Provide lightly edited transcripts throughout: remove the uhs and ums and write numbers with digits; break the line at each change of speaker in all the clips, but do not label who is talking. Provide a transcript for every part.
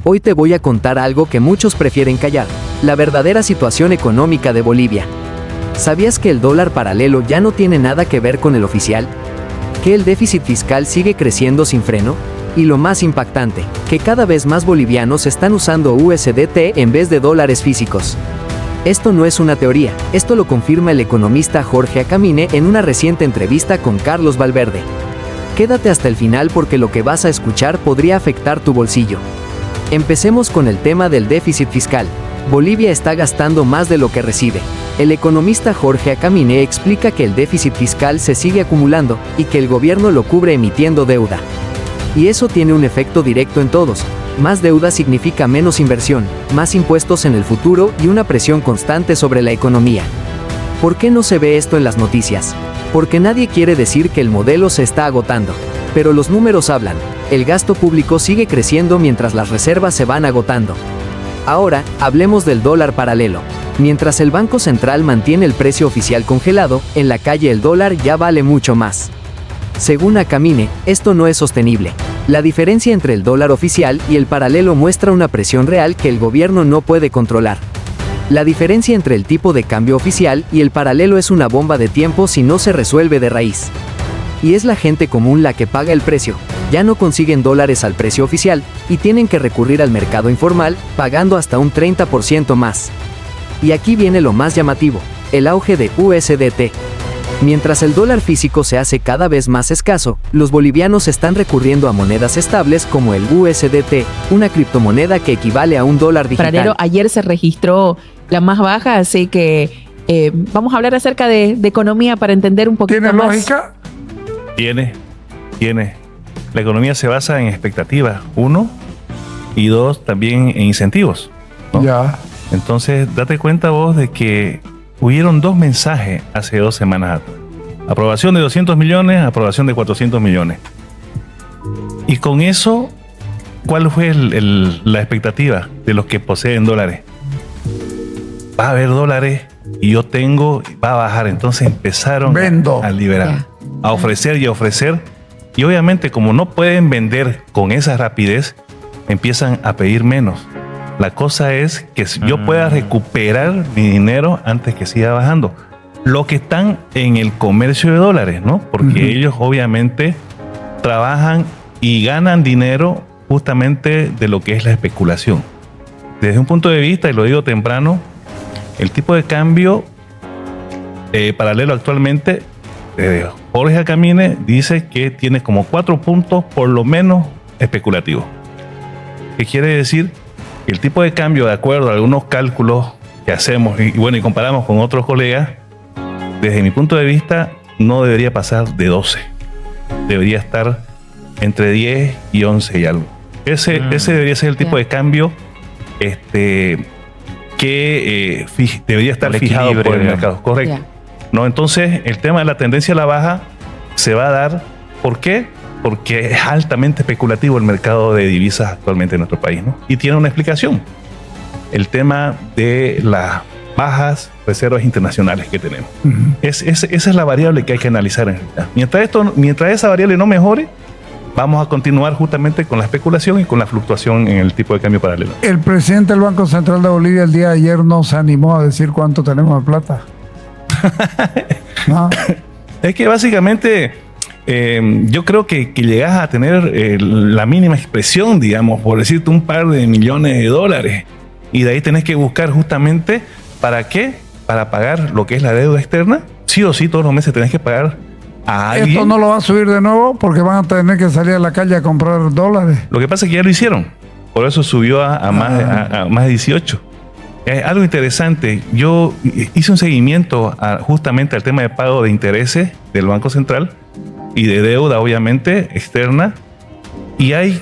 Hoy te voy a contar algo que muchos prefieren callar, la verdadera situación económica de Bolivia. ¿Sabías que el dólar paralelo ya no tiene nada que ver con el oficial? ¿Que el déficit fiscal sigue creciendo sin freno? Y lo más impactante, que cada vez más bolivianos están usando USDT en vez de dólares físicos. Esto no es una teoría, esto lo confirma el economista Jorge Acamine en una reciente entrevista con Carlos Valverde. Quédate hasta el final porque lo que vas a escuchar podría afectar tu bolsillo. Empecemos con el tema del déficit fiscal. Bolivia está gastando más de lo que recibe. El economista Jorge Acamine explica que el déficit fiscal se sigue acumulando y que el gobierno lo cubre emitiendo deuda. Y eso tiene un efecto directo en todos. Más deuda significa menos inversión, más impuestos en el futuro y una presión constante sobre la economía. ¿Por qué no se ve esto en las noticias? Porque nadie quiere decir que el modelo se está agotando. Pero los números hablan. El gasto público sigue creciendo mientras las reservas se van agotando. Ahora, hablemos del dólar paralelo. Mientras el Banco Central mantiene el precio oficial congelado, en la calle el dólar ya vale mucho más. Según Acamine, esto no es sostenible. La diferencia entre el dólar oficial y el paralelo muestra una presión real que el gobierno no puede controlar. La diferencia entre el tipo de cambio oficial y el paralelo es una bomba de tiempo si no se resuelve de raíz. Y es la gente común la que paga el precio. Ya no consiguen dólares al precio oficial y tienen que recurrir al mercado informal, pagando hasta un 30% más. Y aquí viene lo más llamativo, el auge de USDT. Mientras el dólar físico se hace cada vez más escaso, los bolivianos están recurriendo a monedas estables como el USDT, una criptomoneda que equivale a un dólar digital.
Pradero, ayer se registró la más baja, así que vamos a hablar acerca de economía para entender un poquito más.
¿Tiene lógica?
Tiene. La economía se basa en expectativas, 1, y 2, también en incentivos, ¿no?
Ya.
Entonces, date cuenta vos de que hubieron 2 mensajes hace 2 semanas atrás. Aprobación de 200 millones, aprobación de 400 millones. Y con eso, ¿cuál fue la expectativa de los que poseen dólares? Va a haber dólares y yo tengo, va a bajar. Entonces empezaron a liberar, a ofrecer y a ofrecer. Y obviamente, como no pueden vender con esa rapidez, empiezan a pedir menos. La cosa es que yo pueda recuperar mi dinero antes que siga bajando. Lo que están en el comercio de dólares, ¿no? Porque ellos obviamente trabajan y ganan dinero justamente de lo que es la especulación. Desde un punto de vista, y lo digo temprano, el tipo de cambio paralelo actualmente, Jorge Acamine dice que tiene como 4 puntos por lo menos especulativos. ¿Qué quiere decir? El tipo de cambio, de acuerdo a algunos cálculos que hacemos y comparamos con otros colegas, desde mi punto de vista no debería pasar de 12. Debería estar entre 10 y 11 y algo. Ese debería ser el tipo de cambio que debería estar fijado por el mercado. Correcto. ¿No? Entonces, el tema de la tendencia a la baja se va a dar. ¿Por qué? Porque es altamente especulativo el mercado de divisas actualmente en nuestro país, ¿no? Y tiene una explicación. El tema de las bajas reservas internacionales que tenemos. Esa es la variable que hay que analizar en realidad. Mientras esa variable no mejore, vamos a continuar justamente con la especulación y con la fluctuación en el tipo de cambio paralelo.
El presidente del Banco Central de Bolivia el día de ayer no se animó a decir cuánto tenemos de plata. ¿No?
Es que básicamente yo creo que llegas a tener la mínima expresión, digamos, por decirte un par de millones de dólares. Y de ahí tenés que buscar justamente, ¿para qué? Para pagar lo que es la deuda externa. Sí o sí, todos los meses tenés que pagar a alguien.
Esto no lo va a subir de nuevo porque van a tener que salir a la calle a comprar dólares.
Lo que pasa es que ya lo hicieron. Por eso subió a más de 18. Algo interesante, yo hice un seguimiento justamente al tema de pago de intereses del Banco Central y de deuda, obviamente, externa. Y hay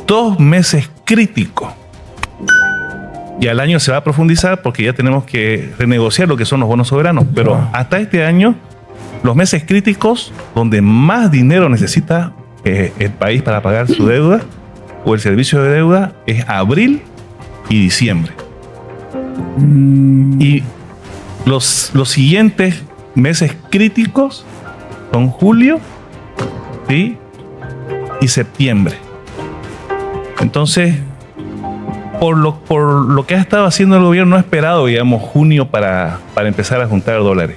2 meses críticos. Y al año se va a profundizar porque ya tenemos que renegociar lo que son los bonos soberanos. Pero hasta este año, los meses críticos donde más dinero necesita el país para pagar su deuda o el servicio de deuda es abril y diciembre. Y los siguientes meses críticos son julio, ¿sí? Y septiembre. Entonces, por lo que ha estado haciendo el gobierno, no ha esperado, digamos, junio para empezar a juntar dólares.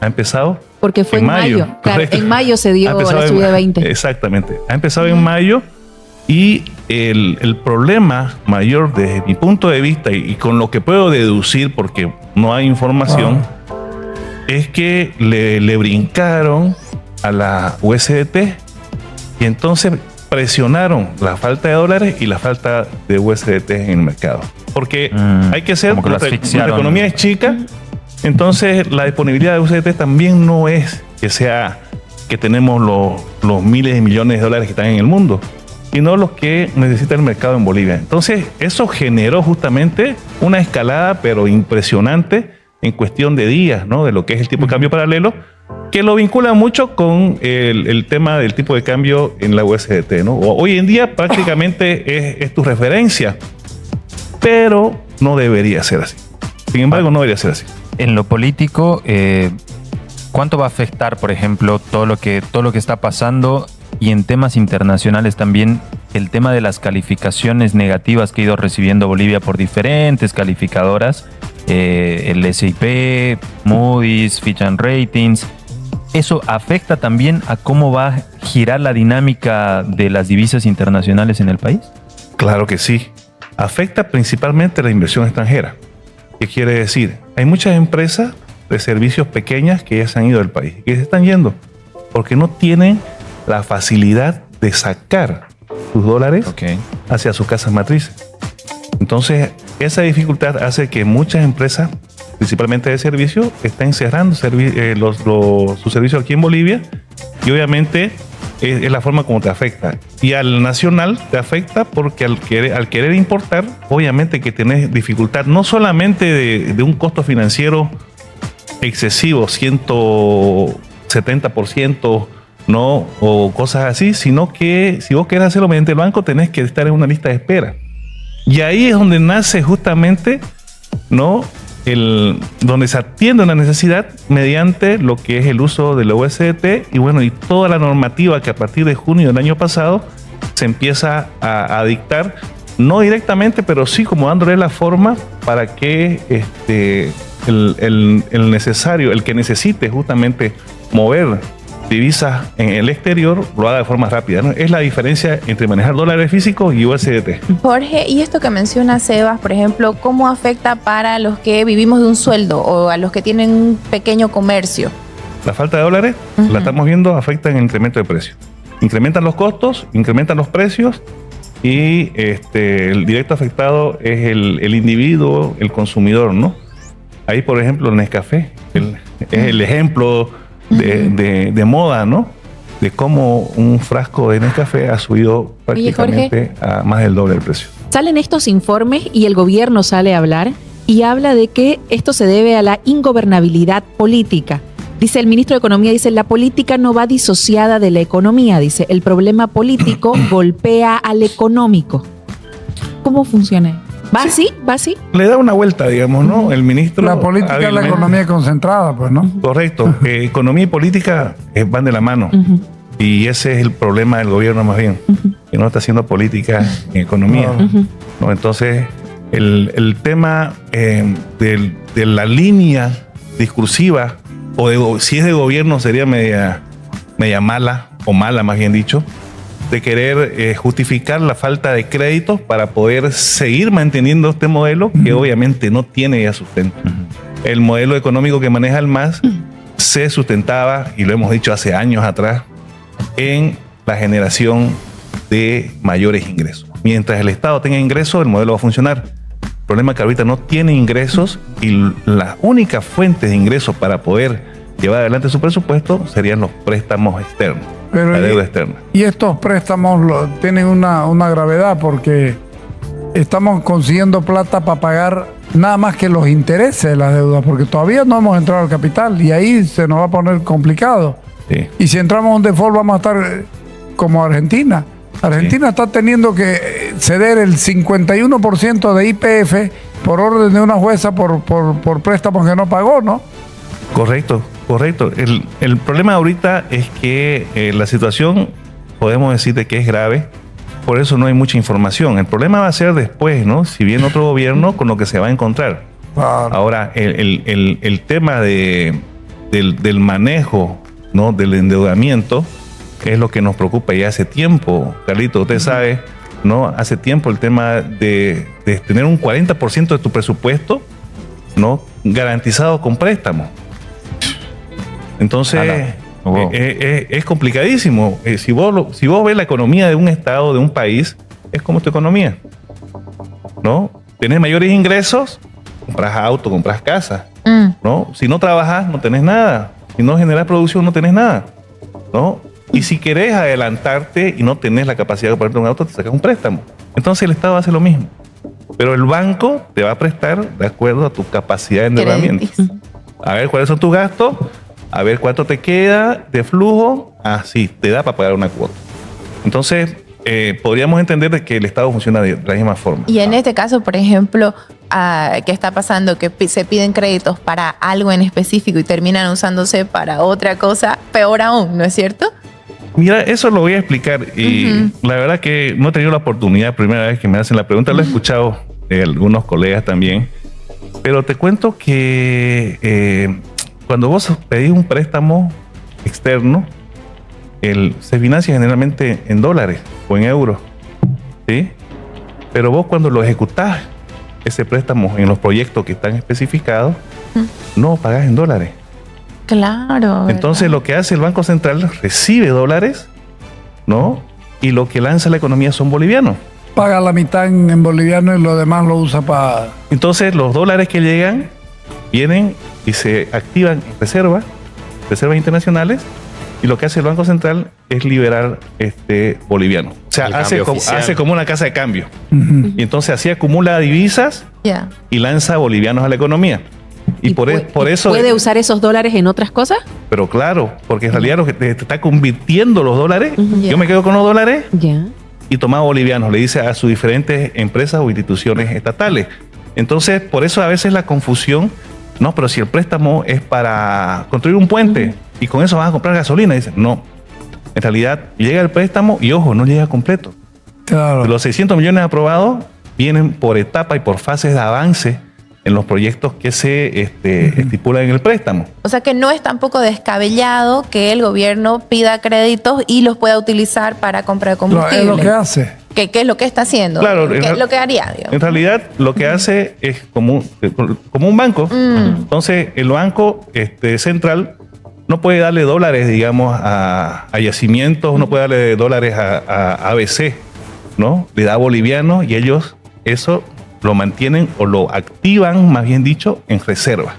Ha empezado
porque fue en mayo. Claro,
correcto.
en mayo se dio la subida de 20.
Exactamente. Ha empezado en mayo y el problema mayor desde mi punto de vista y con lo que puedo deducir porque no hay información es que le brincaron a la USDT y entonces presionaron la falta de dólares y la falta de USDT en el mercado. Porque hay que ser, nuestra economía es chica, entonces la disponibilidad de USDT también no es que tenemos los miles de millones de dólares que están en el mundo, sino los que necesita el mercado en Bolivia. Entonces eso generó justamente una escalada pero impresionante en cuestión de días, ¿no? De lo que es el tipo de cambio paralelo, que lo vincula mucho con el tema del tipo de cambio en la USDT, ¿no? Hoy en día prácticamente es tu referencia, pero no debería ser así. Sin embargo, no debería ser así.
En lo político, ¿cuánto va a afectar, por ejemplo, todo lo que está pasando? Y en temas internacionales también, el tema de las calificaciones negativas que ha ido recibiendo Bolivia por diferentes calificadoras, el S&P, Moody's, Fitch and Ratings. ¿Eso afecta también a cómo va a girar la dinámica de las divisas internacionales en el país?
Claro que sí. Afecta principalmente la inversión extranjera. ¿Qué quiere decir? Hay muchas empresas de servicios pequeñas que ya se han ido del país, que se están yendo porque no tienen la facilidad de sacar sus dólares hacia sus casas matrices. Entonces, esa dificultad hace que muchas empresas, principalmente de servicio, estén cerrando sus servicios aquí en Bolivia y obviamente es la forma como te afecta. Y al nacional te afecta porque al querer importar, obviamente que tenés dificultad no solamente de un costo financiero excesivo, 170%, ¿no? O cosas así, sino que si vos querés hacerlo mediante el banco, tenés que estar en una lista de espera. Y ahí es donde nace justamente, ¿no? Donde se atiende una necesidad mediante lo que es el uso de la USDT y bueno, y toda la normativa que a partir de junio del año pasado se empieza a dictar, no directamente, pero sí como dándole la forma para que el necesario, el que necesite justamente mover divisas en el exterior, lo haga de forma rápida, ¿no? Es la diferencia entre manejar dólares físicos y USDT.
Jorge, y esto que menciona Sebas, por ejemplo, ¿cómo afecta para los que vivimos de un sueldo o a los que tienen un pequeño comercio?
La falta de dólares, la estamos viendo, afecta en el incremento de precios. Incrementan los costos, incrementan los precios y el directo afectado es el individuo, el consumidor, ¿no? Ahí, por ejemplo, el Nescafé es el ejemplo de moda, ¿no? De cómo un frasco de Nescafé ha subido prácticamente a más del doble del precio.
Salen estos informes y el gobierno sale a hablar y habla de que esto se debe a la ingobernabilidad política. Dice el ministro de Economía, dice, la política no va disociada de la economía. Dice, el problema político golpea al económico. ¿Cómo funciona? ¿Va así? ¿Va así?
Le da una vuelta, digamos, ¿no? El ministro...
La política es la economía concentrada, pues, ¿no?
Correcto. Economía y política van de la mano. Y ese es el problema del gobierno más bien, que no está haciendo política en economía. ¿No? Entonces, el tema de la línea discursiva, si es de gobierno sería media mala, o mala más bien dicho, de querer justificar la falta de créditos para poder seguir manteniendo este modelo que obviamente no tiene ya sustento. El modelo económico que maneja el MAS se sustentaba, y lo hemos dicho hace años atrás, en la generación de mayores ingresos. Mientras el Estado tenga ingresos, el modelo va a funcionar. El problema es que ahorita no tiene ingresos y la única fuente de ingresos para poder llevar adelante su presupuesto serían los préstamos externos. Pero la deuda externa.
Y estos préstamos tienen una gravedad porque estamos consiguiendo plata para pagar nada más que los intereses de la deuda, porque todavía no hemos entrado al capital y ahí se nos va a poner complicado.
Sí.
Y si entramos a un default vamos a estar como Argentina. Argentina está teniendo que ceder el 51% de YPF por orden de una jueza por préstamos que no pagó, ¿no?
Correcto. El problema ahorita es que la situación, podemos decir de que es grave, por eso no hay mucha información. El problema va a ser después, ¿no? Si viene otro gobierno, con lo que se va a encontrar.
Claro.
Ahora, el tema del manejo, ¿no? Del endeudamiento es lo que nos preocupa ya hace tiempo. Carlito, usted sabe, ¿no? Hace tiempo el tema de tener un 40% de tu presupuesto, ¿no? Garantizado con préstamo. Entonces,
Wow.
es complicadísimo. Si vos ves la economía de un estado, de un país, es como tu economía, ¿no? Tenés mayores ingresos, compras auto, compras casa, ¿no? Si no trabajas, no tenés nada. Si no generas producción, no tenés nada, ¿no? Y si querés adelantarte y no tenés la capacidad de comprarte un auto, te sacas un préstamo. Entonces el Estado hace lo mismo. Pero el banco te va a prestar de acuerdo a tu capacidad de endeudamiento.
Créditos.
A ver cuáles son tus gastos, a ver cuánto te queda de flujo. Sí, te da para pagar una cuota. Entonces, podríamos entender de que el Estado funciona de la misma forma.
Y en este caso, por ejemplo, ¿qué está pasando? Que se piden créditos para algo en específico y terminan usándose para otra cosa, peor aún, ¿no es cierto?
Mira, eso lo voy a explicar. Y la verdad que no he tenido la oportunidad, primera vez que me hacen la pregunta, lo he escuchado de algunos colegas también. Pero te cuento que cuando vos pedís un préstamo externo, se financia generalmente en dólares o en euros, ¿sí? Pero vos cuando lo ejecutás, ese préstamo en los proyectos que están especificados, no pagás en dólares.
Claro.
Entonces lo que hace el Banco Central, recibe dólares, ¿no? Y lo que lanza la economía son bolivianos.
Paga la mitad en boliviano y lo demás lo usa para...
Entonces los dólares que llegan vienen y se activan en reservas internacionales, y lo que hace el Banco Central es liberar boliviano. O sea,
El
hace
cambio oficial.
como una casa de cambio. Y entonces así acumula divisas
Ya.
y lanza bolivianos a la economía. Y por eso...
¿Puede usar esos dólares en otras cosas?
Pero claro, porque en realidad lo que te está convirtiendo los dólares,
Ya.
yo me quedo con los dólares
Ya.
y toma bolivianos, le dice a sus diferentes empresas o instituciones estatales. Entonces, por eso a veces la confusión, no, pero si el préstamo es para construir un puente y con eso vas a comprar gasolina, dicen, no. En realidad llega el préstamo y ojo, no llega completo.
Claro.
Los 600 millones aprobados vienen por etapa y por fases de avance en los proyectos que se estipulan en el préstamo.
O sea que no es tampoco descabellado que el gobierno pida créditos y los pueda utilizar para compra de
Es
combustible.
lo que hace.
¿Qué es lo que está haciendo?
Claro,
¿Qué es lo que haría? Digamos?
En realidad, lo que hace es como un banco. Entonces, el banco central no puede darle dólares, digamos, a yacimientos, no puede darle dólares a ABC, ¿no? Le da bolivianos y ellos eso lo mantienen o lo activan, más bien dicho, en reserva.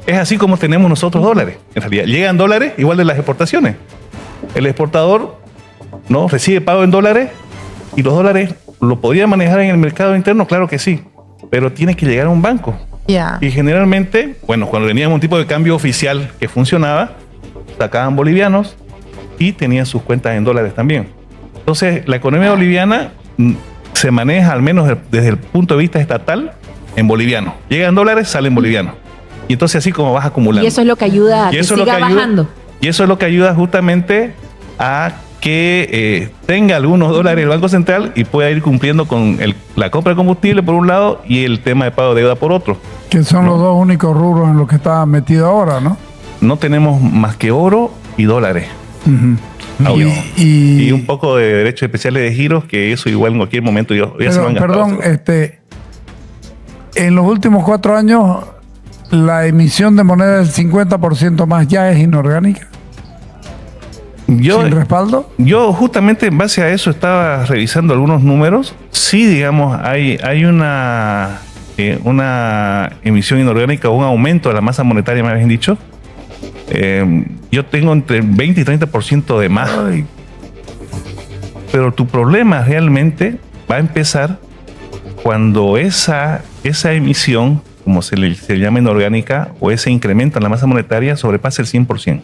Es así como tenemos nosotros dólares. En realidad, llegan dólares igual de las exportaciones. El exportador, ¿no? Recibe pago en dólares y los dólares lo podría manejar en el mercado interno, claro que sí, pero tiene que llegar a un banco.
Ya.
Y generalmente, bueno, cuando teníamos un tipo de cambio oficial que funcionaba, sacaban bolivianos y tenían sus cuentas en dólares también. Entonces, la economía boliviana se maneja, al menos desde el punto de vista estatal, en boliviano. Llegan dólares, salen bolivianos. Y entonces así como vas acumulando.
Y eso es lo que ayuda a que
eso es lo
siga
que ayuda-
bajando.
Y eso es lo que ayuda justamente a que tenga algunos dólares el Banco Central y pueda ir cumpliendo con la compra de combustible por un lado y el tema de pago de deuda por otro.
Que son los dos únicos rubros en los que está metido ahora, ¿no?
No tenemos más que oro y dólares.
Ujú.
Y un poco de derechos especiales de giros, que eso igual en cualquier momento ya se van
Perdón,
gastando.
en los últimos 4 años la emisión de moneda del 50% más ya es inorgánica, sin respaldo.
Yo justamente en base a eso estaba revisando algunos números. Sí, digamos, hay una emisión inorgánica o un aumento de la masa monetaria, me habían dicho. Yo tengo entre 20 y 30% de más.
Ay,
Pero tu problema realmente va a empezar cuando esa emisión, como se llama inorgánica, o ese incremento en la masa monetaria sobrepase el 100%.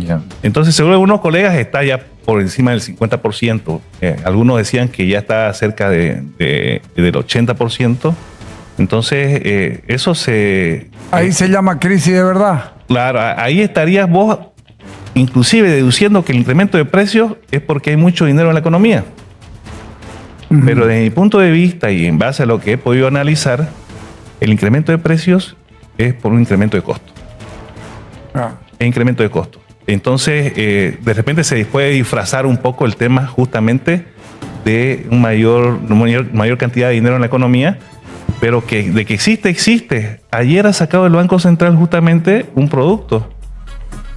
Ya.
Entonces, seguro algunos colegas está ya por encima del 50%. Algunos decían que ya está cerca del 80%. Entonces, eso se...
ahí se llama crisis de verdad.
Claro, ahí estarías vos inclusive deduciendo que el incremento de precios es porque hay mucho dinero en la economía. Pero desde mi punto de vista y en base a lo que he podido analizar, el incremento de precios es por un incremento de costo. Es incremento de costo. Entonces, de repente se puede disfrazar un poco el tema justamente de una mayor cantidad de dinero en la economía, pero que de que existe. Ayer ha sacado el Banco Central justamente un producto.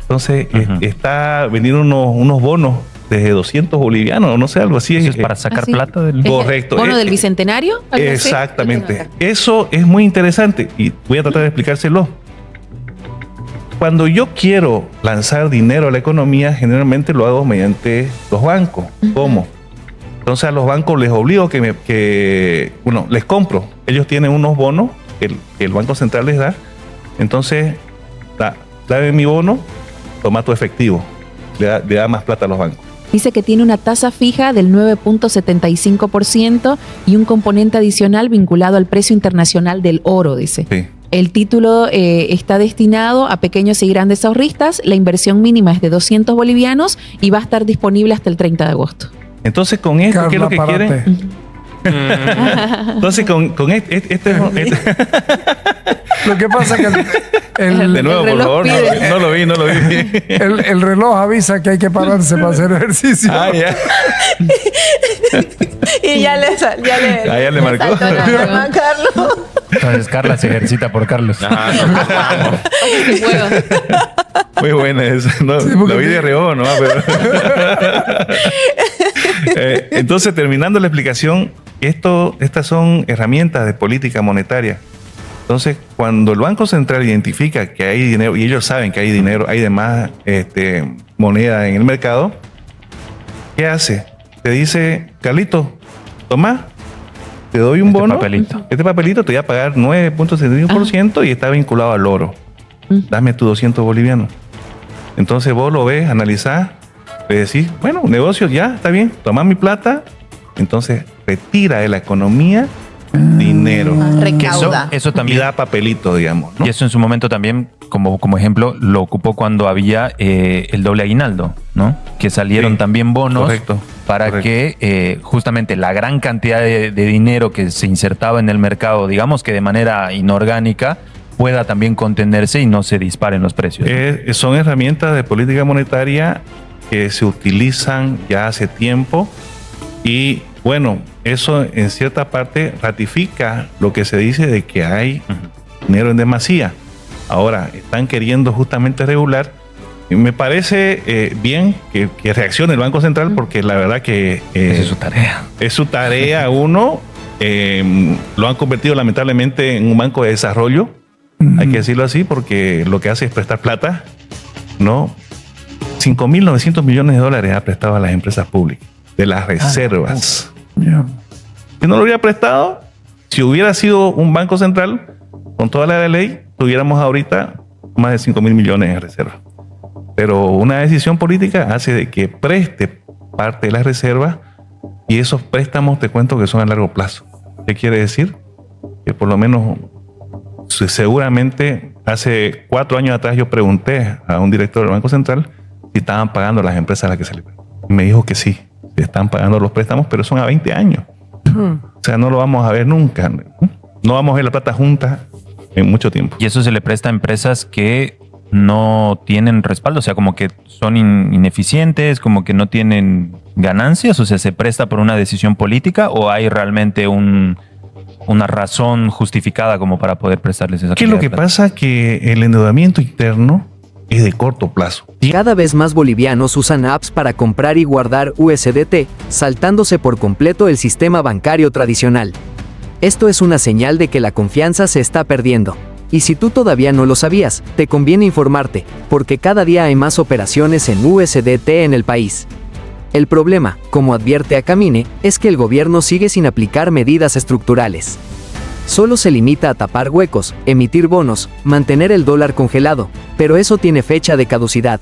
Entonces, está vendiendo unos bonos desde 200 bolivianos, o no sé, algo así.
¿Eso es para sacar plata del...
Correcto.
¿Bono del Bicentenario? ¿Algo así?
Exactamente. Eso es muy interesante y voy a tratar de explicárselo. Cuando yo quiero lanzar dinero a la economía, generalmente lo hago mediante los bancos. ¿Cómo? Entonces a los bancos les obligo les compro. Ellos tienen unos bonos que el Banco Central les da. Entonces, dame mi bono, toma tu efectivo. Le da más plata a los bancos.
Dice que tiene una tasa fija del 9.75% y un componente adicional vinculado al precio internacional del oro, dice.
Sí.
El título está destinado a pequeños y grandes ahorristas. La inversión mínima es de 200 bolivianos y va a estar disponible hasta el 30 de agosto.
Entonces, con esto,
Carla,
¿qué es lo que
párate.
quieren? Entonces, con este
Lo que pasa es que
de nuevo, por
reloj
favor,
pide.
no lo vi.
el reloj avisa que hay que pararse para hacer ejercicio.
Ah, ya.
Y ya le
marcó.
saltó la alarma a Carlos.
Entonces Carla se ejercita por Carlos.
Muy buena esa. No, lo vi de reojo, ¿no? Pero... entonces, terminando la explicación, estas son herramientas de política monetaria. Entonces, cuando el Banco Central identifica que hay dinero, y ellos saben que hay dinero, hay demás moneda en el mercado, ¿qué hace? Te dice, Carlito, toma, te doy un bono. Este papelito te voy a pagar 9.71% y está vinculado al oro. Dame tus 200 bolivianos. Entonces vos lo ves, analizás, le decís, bueno, negocio ya, está bien, toma mi plata. Entonces retira de la economía dinero.
Recauda.
Eso
Y
también
da papelito, digamos, ¿no?
Y eso en su momento también, como ejemplo, lo ocupó cuando había el doble aguinaldo, ¿no? Que salieron
Sí,
también bonos
correcto.
que justamente la gran cantidad de dinero que se insertaba en el mercado, digamos que de manera inorgánica, pueda también contenerse y no se disparen los precios.
Son herramientas de política monetaria que se utilizan ya hace tiempo y bueno, eso en cierta parte ratifica lo que se dice de que hay dinero en demasía. Ahora, están queriendo justamente regular. Y me parece bien que reaccione el Banco Central porque la verdad que...
Esa es su tarea.
Es su tarea, uno. Lo han convertido lamentablemente en un banco de desarrollo. Hay que decirlo así porque lo que hace es prestar plata, ¿no? 5.900 millones de dólares ha prestado a las empresas públicas de las reservas. Si no lo hubiera prestado, si hubiera sido un banco central, con toda la ley, tuviéramos ahorita más de 5.000 millones en reservas. Pero una decisión política hace de que preste parte de las reservas y esos préstamos te cuento que son a largo plazo. ¿Qué quiere decir? Que por lo menos seguramente hace 4 años atrás yo pregunté a un director del Banco Central si estaban pagando las empresas a las que se le prestó. Y me dijo que sí, se están pagando los préstamos, pero son a 20 años. O sea, no lo vamos a ver nunca. No vamos a ver la plata junta en mucho tiempo.
Y eso se le presta a empresas que no tienen respaldo, o sea, como que son ineficientes, como que no tienen ganancias, o sea, ¿se presta por una decisión política o hay realmente una razón justificada como para poder prestarles esa
¿Qué es lo que
cantidad de plata?
pasa? Que el endeudamiento interno es de corto plazo.
Cada vez más bolivianos usan apps para comprar y guardar USDT, saltándose por completo el sistema bancario tradicional. Esto es una señal de que la confianza se está perdiendo. Y si tú todavía no lo sabías, te conviene informarte, porque cada día hay más operaciones en USDT en el país. El problema, como advierte Acamine, es que el gobierno sigue sin aplicar medidas estructurales. Solo se limita a tapar huecos, emitir bonos, mantener el dólar congelado, pero eso tiene fecha de caducidad.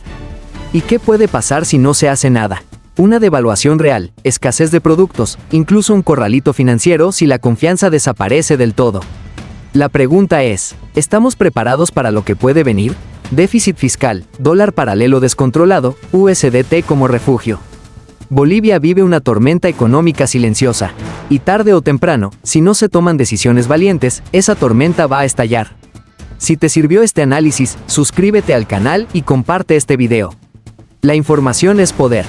¿Y qué puede pasar si no se hace nada? Una devaluación real, escasez de productos, incluso un corralito financiero si la confianza desaparece del todo. La pregunta es, ¿estamos preparados para lo que puede venir? Déficit fiscal, dólar paralelo descontrolado, USDT como refugio. Bolivia vive una tormenta económica silenciosa. Y tarde o temprano, si no se toman decisiones valientes, esa tormenta va a estallar. Si te sirvió este análisis, suscríbete al canal y comparte este video. La información es poder.